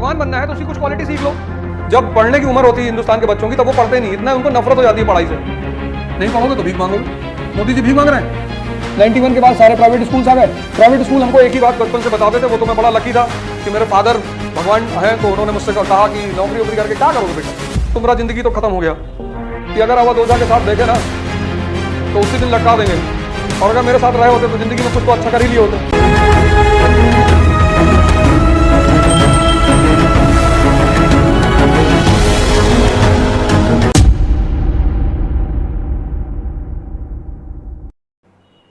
भगवान बनना है तो उसकी कुछ क्वालिटी सीख लो। जब पढ़ने की उम्र होती है हिंदुस्तान के बच्चों की तब वो पढ़ते नहीं, इतना उनको नफरत हो जाती है पढ़ाई से। नहीं पढ़ोगे तो भीख मांगोगे। मोदी जी भीख मांग रहे हैं। 91 के बाद सारे प्राइवेट स्कूल्स आ गए। प्राइवेट स्कूल हमको एक ही बात बचपन से बताते थे, वो तो मैं बड़ा लकी था कि मेरे फादर भगवान हैं, तो उन्होंने मुझसे कहा कि नौकरी वोकरी करके क्या करोगे बेटा, तुम्हारा जिंदगी तो खत्म हो गया कि अगर अवध ओझा के साथ देखे ना तो उसी दिन लटका देंगे, और अगर मेरे साथ रहे होते तो जिंदगी में कुछ तो अच्छा कर ही लिए होते।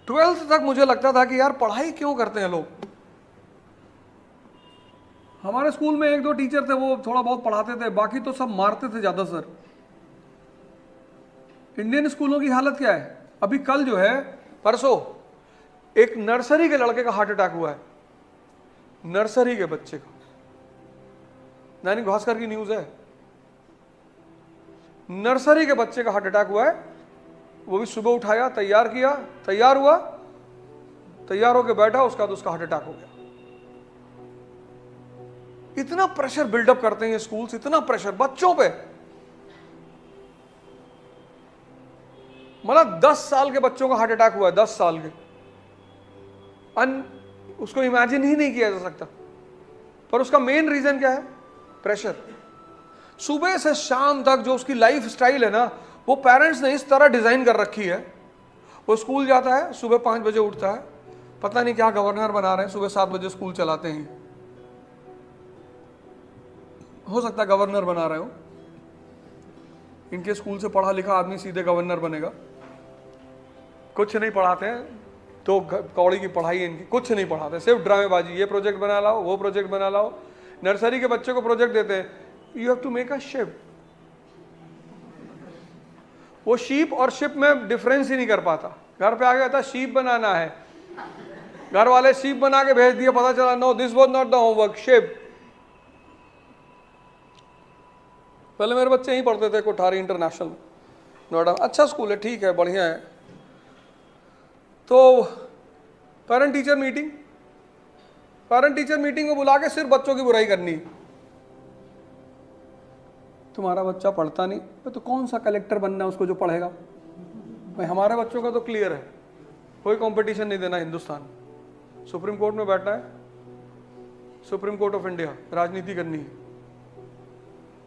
12th तक मुझे लगता था कि यार पढ़ाई क्यों करते हैं लोग। हमारे स्कूल में एक दो टीचर थे वो थोड़ा बहुत पढ़ाते थे, बाकी तो सब मारते थे ज्यादा सर। इंडियन स्कूलों की हालत क्या है? अभी कल जो है परसों एक नर्सरी के लड़के का हार्ट अटैक हुआ है, नर्सरी के बच्चे का। दैनिक भास्कर की न्यूज है, नर्सरी के बच्चे का हार्ट अटैक हुआ है। वो भी सुबह उठाया, तैयार किया, तैयार हुआ, तैयार होकर बैठा, उसका तो उसका हार्ट अटैक हो गया। इतना प्रेशर बिल्डअप करते हैं स्कूल्स, इतना प्रेशर बच्चों पे। मतलब 10 साल के बच्चों का हार्ट अटैक हुआ है, 10 साल के। उसको इमेजिन ही नहीं किया जा सकता। पर उसका मेन रीजन क्या है? प्रेशर। सुबह से शाम तक जो उसकी लाइफ स्टाइल है ना, वो पेरेंट्स ने इस तरह डिजाइन कर रखी है। वो स्कूल जाता है, सुबह 5 बजे उठता है, पता नहीं क्या गवर्नर बना रहे हैं, सुबह 7 बजे स्कूल चलाते हैं। हो सकता है गवर्नर बना रहे हो। इनके स्कूल से पढ़ा लिखा आदमी सीधे गवर्नर बनेगा। कुछ नहीं पढ़ाते हैं, तो कौड़ी की पढ़ाई इनकी, कुछ नहीं पढ़ाते, सिर्फ ड्रामेबाजी। ये प्रोजेक्ट बना लाओ, वो प्रोजेक्ट बना लाओ। नर्सरी के बच्चे को प्रोजेक्ट देते हैं, you have to make a ship. वो शीप और शिप में डिफरेंस ही नहीं कर पाता। घर पे आ गया था शीप बनाना है, घर वाले शीप बना के भेज दिया, पता चला no this was not the homework, ship. पहले मेरे बच्चे यहीं पढ़ते थे, कोठारी इंटरनेशनल नोएडा, अच्छा स्कूल है, ठीक है, बढ़िया है। तो parent teacher meeting, parent teacher meeting में बुला के सिर्फ बच्चों की बुराई करनी। तुम्हारा बच्चा पढ़ता नहीं तो कौन सा कलेक्टर बनना है उसको जो पढ़ेगा? भाई हमारे बच्चों का तो क्लियर है, कोई कंपटीशन नहीं देना। हिंदुस्तान सुप्रीम कोर्ट में बैठना है, सुप्रीम कोर्ट ऑफ इंडिया, राजनीति करनी है,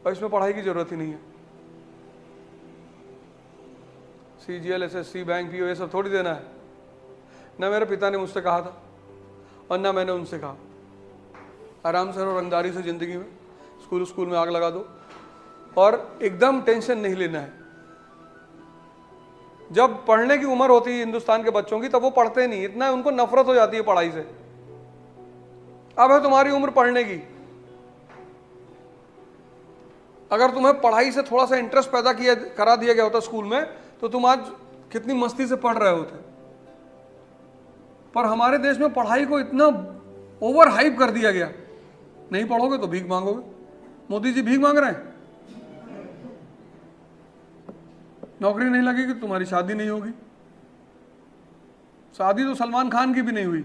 और इसमें पढ़ाई की जरूरत ही नहीं है। CGL, SSC, बैंक, PO ये सब थोड़ी देना है। ना मेरे पिता ने मुझसे कहा था और ना मैंने उनसे कहा। आराम से और रंगदारी से जिंदगी में स्कूल में आग लगा दो, और एकदम टेंशन नहीं लेना है। जब पढ़ने की उम्र होती है हिंदुस्तान के बच्चों की तब वो पढ़ते नहीं, इतना उनको नफरत हो जाती है पढ़ाई से। अब है तुम्हारी उम्र पढ़ने की, अगर तुम्हें पढ़ाई से थोड़ा सा इंटरेस्ट पैदा करा दिया गया होता स्कूल में तो तुम आज कितनी मस्ती से पढ़ रहे होते। पर हमारे देश में पढ़ाई को इतना ओवर हाइप कर दिया गया, नहीं पढ़ोगे तो भीख मांगोगे। मोदी जी भीख मांग रहे हैं, नौकरी नहीं लगेगी तुम्हारी शादी नहीं होगी। शादी तो सलमान खान की भी नहीं हुई,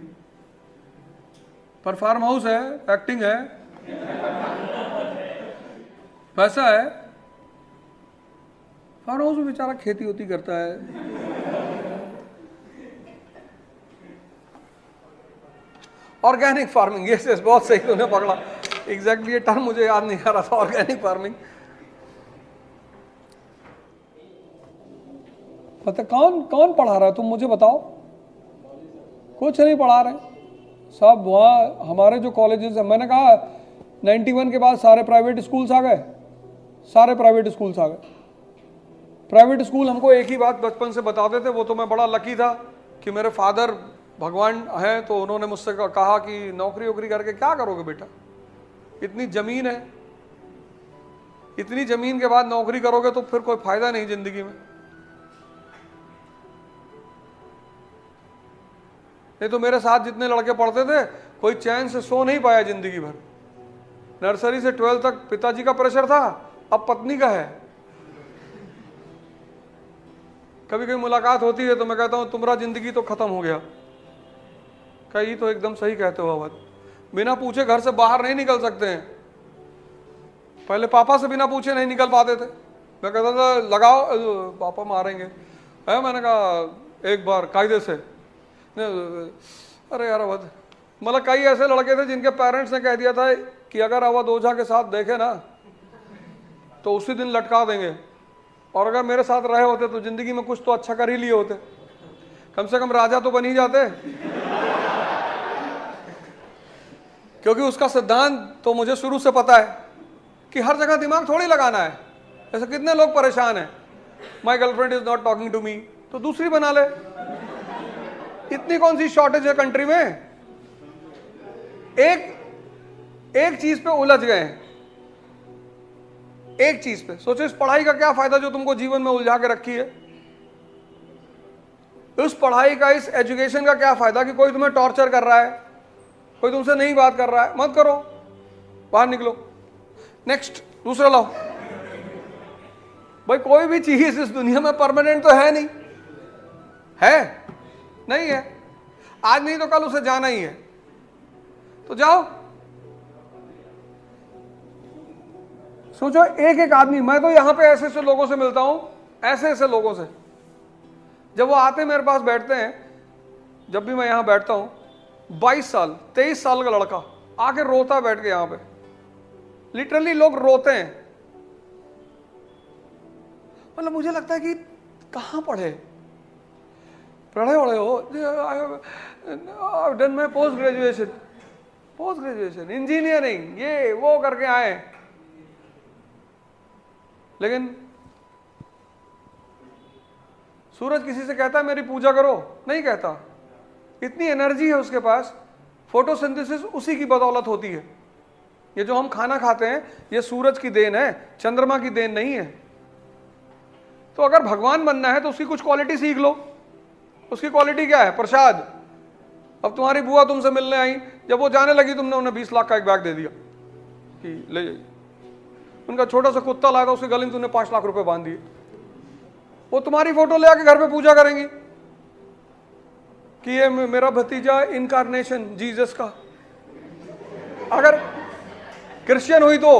पर फार्म हाउस है, एक्टिंग है, पैसा है। फार्म हाउस में बेचारा खेती होती करता है। ऑर्गेनिक फार्मिंग, ये बहुत सही तूने पकड़ा। एग्जैक्टली ये टर्म मुझे याद नहीं आ रहा था, ऑर्गेनिक फार्मिंग। पता कौन पढ़ा रहा है? तुम मुझे बताओ। कुछ नहीं पढ़ा रहे सब। वहाँ हमारे जो कॉलेजेस है, मैंने कहा 91 के बाद सारे प्राइवेट स्कूल्स आ गए, सारे प्राइवेट स्कूल्स आ गए। प्राइवेट स्कूल हमको एक ही बात बचपन से बताते थे, वो तो मैं बड़ा लकी था कि मेरे फादर भगवान हैं, तो उन्होंने मुझसे कहा कि नौकरी वोकरी करके क्या करोगे बेटा, इतनी ज़मीन है, इतनी ज़मीन के बाद नौकरी करोगे तो फिर कोई फायदा नहीं ज़िंदगी में। नहीं तो मेरे साथ जितने लड़के पढ़ते थे कोई चैन से सो नहीं पाया जिंदगी भर। नर्सरी से 12th तक पिताजी का प्रेशर था, अब पत्नी का है। कभी कभी मुलाकात होती है तो मैं कहता हूं तुम्हारा जिंदगी तो खत्म हो गया। कहीं तो एकदम सही कहते हो अवध, बिना पूछे घर से बाहर नहीं निकल सकते हैं। पहले पापा से बिना पूछे नहीं निकल पाते थे। मैं कहता था लगाओ, पापा मारेंगे है। मैंने कहा एक बार कायदे से, अरे यार अवध, मतलब कई ऐसे लड़के थे जिनके पेरेंट्स ने कह दिया था कि अगर अवध ओझा के साथ देखे ना तो उसी दिन लटका देंगे, और अगर मेरे साथ रहे होते तो जिंदगी में कुछ तो अच्छा कर ही लिए होते, कम से कम राजा तो बन ही जाते। क्योंकि उसका सिद्धांत तो मुझे शुरू से पता है कि हर जगह दिमाग थोड़ी लगाना है। ऐसे कितने लोग परेशान हैं, my girlfriend is not talking to me, तो दूसरी बना ले। इतनी कौन सी शॉर्टेज है कंट्री में? एक चीज पे उलझ गए हैं, एक चीज पे। सोचो इस पढ़ाई का क्या फायदा जो तुमको जीवन में उलझा के रखी है? उस पढ़ाई का, इस एजुकेशन का क्या फायदा कि कोई तुम्हें टॉर्चर कर रहा है, कोई तुमसे नहीं बात कर रहा है? मत करो, बाहर निकलो। नेक्स्ट, दूसरा लाओ। भाई कोई भी चीज इस दुनिया में परमानेंट तो है नहीं, है नहीं है। आज नहीं तो कल उसे जाना ही है, तो जाओ। सोचो एक एक आदमी, मैं तो यहां पे ऐसे ऐसे लोगों से मिलता हूं, ऐसे ऐसे लोगों से, जब वो आते मेरे पास बैठते हैं, जब भी मैं यहां बैठता हूं, 22 साल 23 साल का लड़का आके रोता बैठ के यहां पे, लिटरली लोग रोते हैं। मतलब मुझे लगता है कि कहां पढ़े वड़े हो, डन में पोस्ट ग्रेजुएशन इंजीनियरिंग ये वो करके आए, लेकिन सूरज किसी से कहता है मेरी पूजा करो? नहीं कहता। इतनी एनर्जी है उसके पास, फोटोसिंथेसिस उसी की बदौलत होती है। ये जो हम खाना खाते हैं ये सूरज की देन है, चंद्रमा की देन नहीं है। तो अगर भगवान बनना है तो उसकी कुछ क्वालिटी सीख लो। उसकी क्वालिटी क्या है? प्रसाद। अब तुम्हारी बुआ तुमसे मिलने आई, जब वो जाने लगी तुमने उन्हें 20 लाख का एक बैग दे दिया कि ले जाइए। उनका छोटा सा कुत्ता लाया था, उसके गले में तुमने 5 लाख रुपए बांध दिए। वो तुम्हारी फोटो ले आके घर पे पूजा करेंगी कि ये मेरा भतीजा इनकारनेशन जीसस का। अगर क्रिश्चियन हुई तो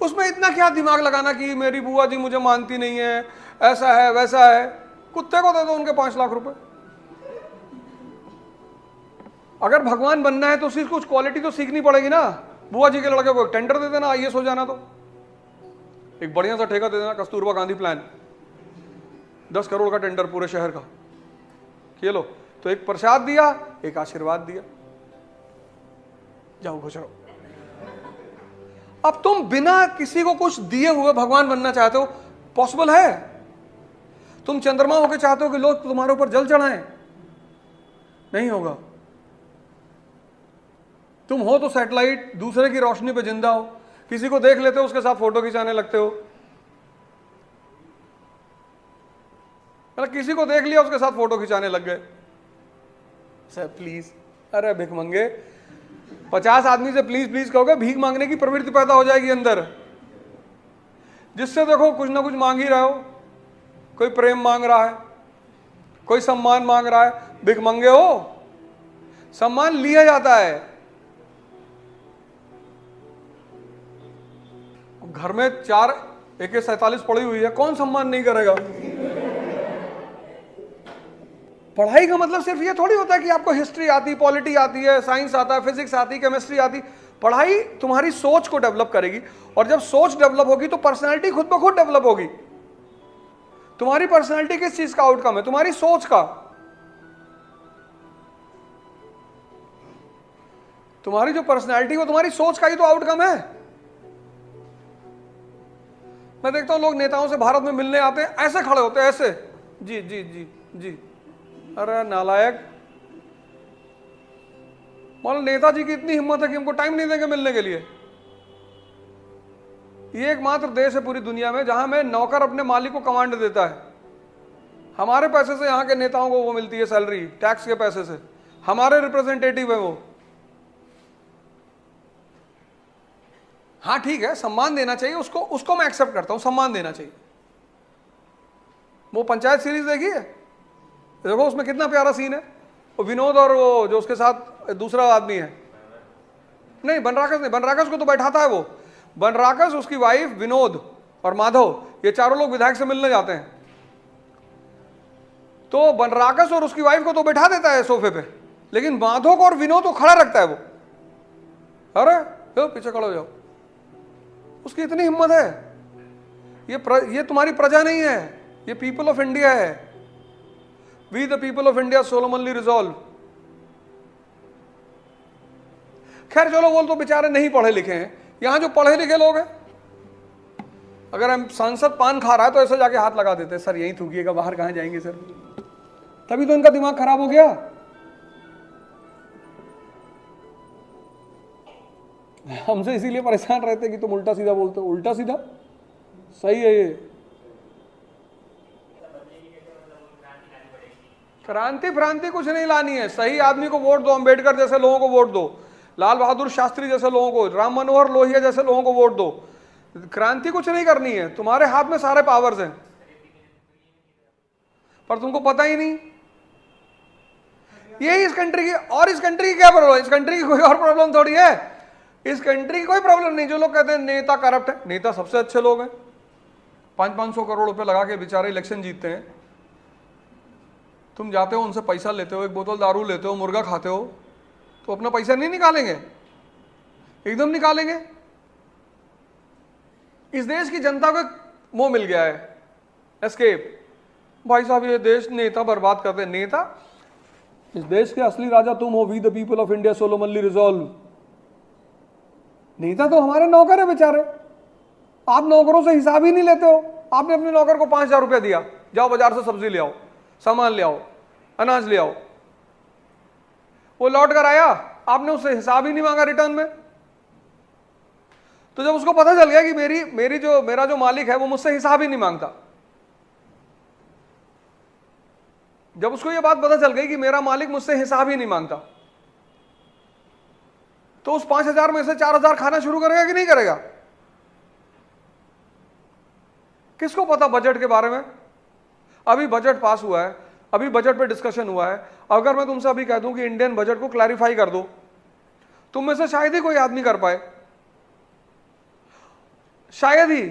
उसमें इतना क्या दिमाग लगाना कि मेरी बुआ जी मुझे मानती नहीं है, ऐसा है वैसा है। कुत्ते को दे दो उनके 5 लाख रुपए। अगर भगवान बनना है तो उसकी कुछ क्वालिटी तो सीखनी पड़ेगी ना। बुआ जी के लड़के को एक टेंडर दे देना, आईएएस हो जाना, तो एक बढ़िया सा ठेका दे देना, कस्तूरबा गांधी प्लान, 10 करोड़ का टेंडर पूरे शहर का, ये लो। तो एक प्रसाद दिया, एक आशीर्वाद दिया, जाओ खुश रहो। अब तुम बिना किसी को कुछ दिए हुए भगवान बनना चाहते हो? पॉसिबल है? तुम चंद्रमा होके चाहते हो कि लोग तुम्हारे ऊपर जल चढ़ाएं? नहीं होगा। तुम हो तो सैटेलाइट, दूसरे की रोशनी पे जिंदा हो, किसी को देख लेते हो उसके साथ फोटो खिंचाने लगते हो। मतलब किसी को देख लिया उसके साथ फोटो खिंचाने लग गए। सर प्लीज, अरे भिख मंगे, 50 आदमी से प्लीज प्लीज कहोगे, भीख मांगने की प्रवृत्ति पैदा हो जाएगी अंदर, जिससे देखो कुछ ना कुछ मांग ही रहे हो। कोई प्रेम मांग रहा है, कोई सम्मान मांग रहा है, भिख मंगे हो। सम्मान लिया जाता है। घर में 4 AK-47 पड़ी हुई है, कौन सम्मान नहीं करेगा? पढ़ाई का मतलब सिर्फ ये थोड़ी होता है कि आपको हिस्ट्री आती, पॉलिटी आती है, साइंस आता है, फिजिक्स आती, केमिस्ट्री आती। पढ़ाई तुम्हारी सोच को डेवलप करेगी, और जब सोच डेवलप होगी तो पर्सनालिटी खुद ब खुद डेवलप होगी। तुम्हारी पर्सनालिटी किस चीज का आउटकम है? तुम्हारी सोच का। तुम्हारी जो पर्सनालिटी वो तुम्हारी सोच का ही तो आउटकम है। मैं देखता हूं लोग नेताओं से भारत में मिलने आते हैं, ऐसे खड़े होते हैं, ऐसे, जी जी जी जी। अरे नालायक, मान लो नेताजी की इतनी हिम्मत है कि हमको टाइम नहीं देंगे मिलने के लिए। ये एकमात्र देश है पूरी दुनिया में जहां में नौकर अपने मालिक को कमांड देता है। हमारे पैसे से यहाँ के नेताओं को वो मिलती है सैलरी, टैक्स के पैसे से, हमारे रिप्रेजेंटेटिव है वो। हाँ ठीक है, सम्मान देना चाहिए उसको, उसको मैं एक्सेप्ट करता हूं, सम्मान देना चाहिए। वो पंचायत सीरीज देखी है? देखो उसमें कितना प्यारा सीन है। वो विनोद और वो जो उसके साथ दूसरा आदमी है, नहीं बनराकस नहीं, बनराकस को तो बैठाता है वो, बनराकस, उसकी वाइफ विनोद और माधव, ये चारों लोग विधायक से मिलने जाते हैं। तो बनराकस और उसकी वाइफ को तो बैठा देता है सोफे पे, लेकिन माधव को और विनोद को खड़ा रखता है वो। अरे पीछे खड़े हो जाओ। उसकी इतनी हिम्मत है। ये तुम्हारी प्रजा नहीं है, ये पीपल ऑफ इंडिया है। We the people of India solemnly resolve. खैर चलो, वो तो बेचारे नहीं पढ़े लिखे हैं। यहां जो पढ़े लिखे लोग हैं, अगर हम सांसद पान खा रहा है तो ऐसे जाके हाथ लगा देते हैं, सर यहीं थूकिएगा, बाहर कहां जाएंगे सर। तभी तो इनका दिमाग खराब हो गया। हमसे इसीलिए परेशान रहते कि तुम उल्टा सीधा बोलते हो। उल्टा सीधा सही है ये। क्रांति भ्रांति कुछ नहीं लानी है। सही आदमी को वोट दो, अंबेडकर जैसे लोगों को वोट दो, लाल बहादुर शास्त्री जैसे लोगों को, राम मनोहर लोहिया जैसे लोगों को वोट दो। क्रांति कुछ नहीं करनी है, तुम्हारे हाथ में सारे पावर्स हैं, पर तुमको पता ही नहीं। यही इस कंट्री की, और इस कंट्री की क्या प्रॉब्लम? इस कंट्री की कोई और प्रॉब्लम थोड़ी है। इस कंट्री की कोई प्रॉब्लम नहीं। जो लोग कहते हैं नेता करप्ट है, नेता सबसे अच्छे लोग हैं। 500 करोड़ रुपए लगा के बेचारे इलेक्शन जीतते हैं। तुम जाते हो उनसे पैसा लेते हो, एक बोतल दारू लेते हो, मुर्गा खाते हो, तो अपना पैसा नहीं निकालेंगे? एकदम निकालेंगे। इस देश की जनता को मोह मिल गया है, एस्केप। भाई साहब ये देश नेता बर्बाद करते हैं। नेता? इस देश के असली राजा तुम हो। We the people of India solemnly resolve. नेता तो हमारे नौकर है बेचारे। आप नौकरों से हिसाब ही नहीं लेते हो। आपने अपने नौकर को 5,000 रुपया दिया, जाओ बाजार से सब्जी ले आओ, सामान ले आओ, अनाज ले आओ। वो लौट कर आया, आपने उससे हिसाब ही नहीं मांगा रिटर्न में। तो जब उसको पता चल गया कि मेरा जो मालिक है वो मुझसे हिसाब ही नहीं मांगता, जब उसको ये बात पता चल गई कि मेरा मालिक मुझसे हिसाब ही नहीं मांगता, तो उस 5,000 में से 4,000 खाना शुरू करेगा कि नहीं करेगा? किसको पता बजट के बारे में? अभी बजट पास हुआ है, अभी बजट पे डिस्कशन हुआ है। अगर मैं तुमसे अभी कह दूं कि इंडियन बजट को क्लैरिफाई कर दो, तुम में से शायद ही कोई आदमी कर पाए, शायद ही।